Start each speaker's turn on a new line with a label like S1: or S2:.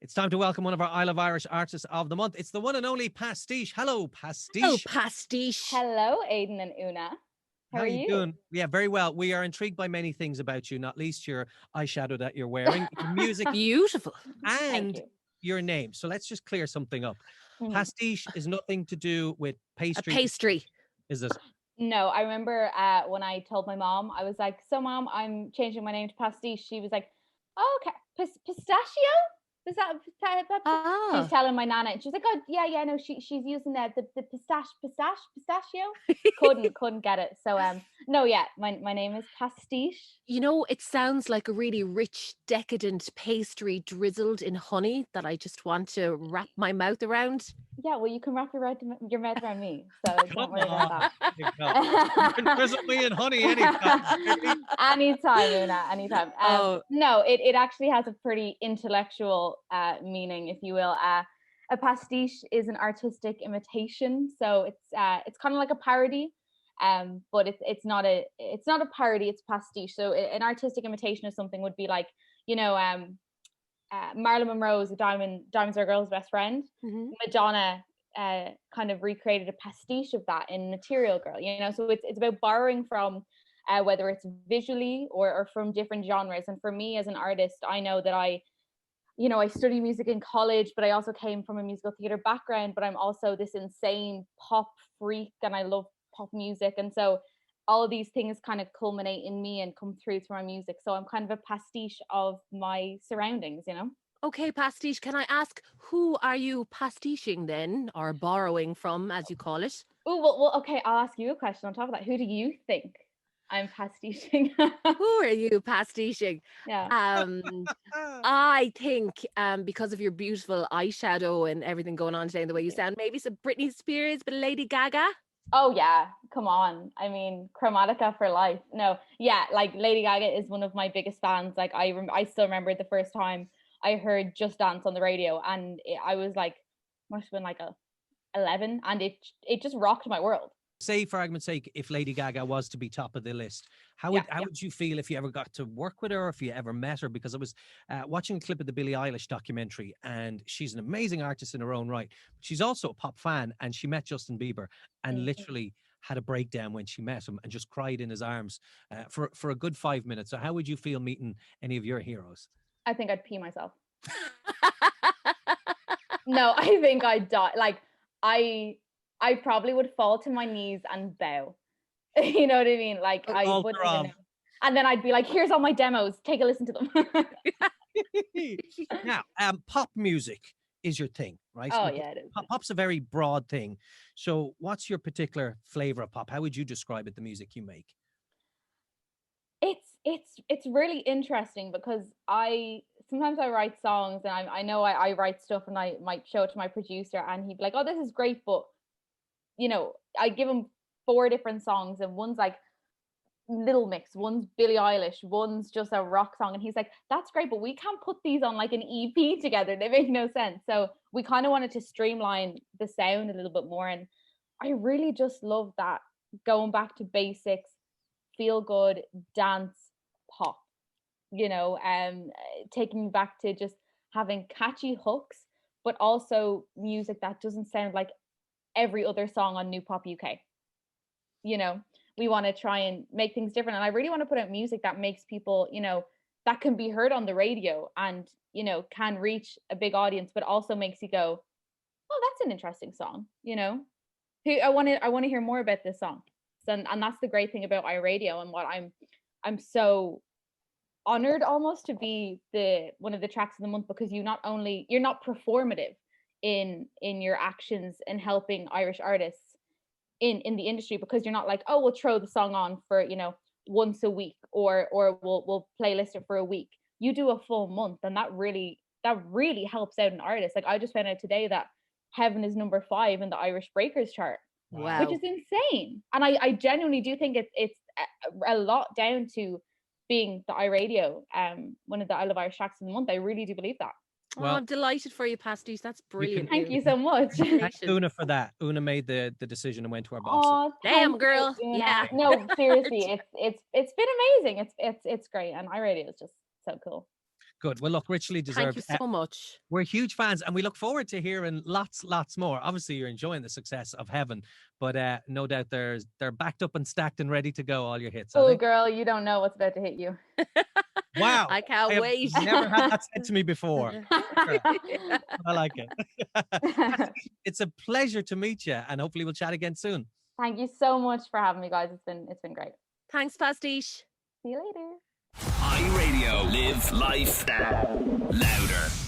S1: It's time to welcome one of our I Love Irish Artists of the Month. It's the one and only Pastiche. Hello, Pastiche.
S2: Hello, Pastiche.
S3: Hello, Aidan and Oonagh. How are you
S1: doing? Yeah, very well. We are intrigued by many things about you, not least your eyeshadow that you're wearing, your music,
S2: Beautiful,
S1: and your name. So let's just clear something up. Pastiche is nothing to do with pastry.
S2: A pastry.
S1: Is it?
S3: No, I remember when I told my mom, I was like, so mom, I'm changing my name to Pastiche. She was like, oh, okay, pistachio? Is that she was telling my nana, and she's like, oh yeah, no, she's using the pistachio. couldn't get it. So no, yeah, my name is Pastiche.
S2: You know, it sounds like a really rich, decadent pastry drizzled in honey that I just want to wrap my mouth around.
S3: Yeah, well, you can wrap your mouth around me, so don't worry about that.
S1: You can drizzle me in honey anytime.
S3: Anytime, Oonagh, anytime. No, it actually has a pretty intellectual meaning, if you will. A pastiche is an artistic imitation, so it's kind of like a parody, but it's not a parody. It's pastiche. So an artistic imitation of something would be like, Marilyn Monroe's Diamonds Are a Girl's Best Friend. Mm-hmm. Madonna kind of recreated a pastiche of that in Material Girl, so it's about borrowing from whether it's visually or from different genres. And for me as an artist, I know that I study music in college, but I also came from a musical theater background, but I'm also this insane pop freak and I love pop music. And so all of these things kind of culminate in me and come through my music. So I'm kind of a pastiche of my surroundings,
S2: Okay, Pastiche, can I ask, who are you pastiching then, or borrowing from, as you call it?
S3: Oh, well, okay, I'll ask you a question on top of that. Who do you think I'm pastiching?
S2: Who are you pastiching?
S3: Yeah.
S2: I think because of your beautiful eyeshadow and everything going on today and the way you sound, maybe some Britney Spears, but Lady Gaga.
S3: Oh yeah, come on. I mean, Chromatica for life. No, yeah, like Lady Gaga is one of my biggest fans. Like I still remember the first time I heard Just Dance on the radio, and I was like, must have been like 11, and it just rocked my world.
S1: Say, for argument's sake, if Lady Gaga was to be top of the list, how would you feel if you ever got to work with her, or if you ever met her? Because I was watching a clip of the Billie Eilish documentary, and she's an amazing artist in her own right. She's also a pop fan, and she met Justin Bieber and literally had a breakdown when she met him and just cried in his arms for a good 5 minutes. So how would you feel meeting any of your heroes?
S3: I think I'd pee myself. No, I think I'd die. Like, I probably would fall to my knees and bow. You know what I mean? Like, I wouldn't even know. And then I'd be like, here's all my demos. Take a listen to them.
S1: Now, pop music is your thing, right?
S3: Oh, yeah, it is.
S1: Pop's a very broad thing. So what's your particular flavor of pop? How would you describe it, the music you make?
S3: It's really interesting because sometimes I write songs, and I know I write stuff, and I might show it to my producer and he'd be like, oh, this is great, but I give him 4 different songs, and one's like Little Mix, one's Billie Eilish, one's just a rock song, and he's like, that's great, but we can't put these on like an EP together, they make no sense. So we kind of wanted to streamline the sound a little bit more, and I really just love that going back to basics, feel good dance pop, taking me back to just having catchy hooks, but also music that doesn't sound like every other song on New Pop UK. We want to try and make things different, and I really want to put out music that makes people, that can be heard on the radio and can reach a big audience, but also makes you go, oh, that's an interesting song. I want to hear more about this song. And that's the great thing about iRadio, and what I'm so honored almost to be one of the tracks of the month, because you're not performative in your actions and helping Irish artists in the industry, because you're not like, oh, we'll throw the song on for once a week, or we'll playlist it for a week. You do a full month, and that really helps out an artist. Like, I just found out today that Heaven is number 5 in the Irish Breakers chart.
S2: Wow.
S3: Which is insane. And I genuinely do think it's a lot down to being the iRadio, one of the I Love Irish tracks of the month. I really do believe that.
S2: Well, I'm delighted for you, Pastiche. That's brilliant.
S3: Thank you so much.
S1: Thanks, Oonagh, for that. Oonagh made the decision and went to our boss.
S3: Oh,
S2: damn, girl.
S3: You,
S2: yeah.
S3: No, seriously, it's been amazing. It's great, and iRadio is just so cool.
S1: Good. Well, look, richly deserved.
S2: Thank you so much.
S1: We're huge fans, and we look forward to hearing lots more. Obviously, you're enjoying the success of Heaven, but no doubt they're backed up and stacked and ready to go, all your hits.
S3: Oh, girl, you don't know what's about to hit you.
S1: Wow.
S2: I can't wait.
S1: Never had that said to me before. I like it. It's a pleasure to meet you, and hopefully we'll chat again soon.
S3: Thank you so much for having me, guys. It's been great.
S2: Thanks, Pastiche.
S3: See you later.
S4: iRadio. Live life louder.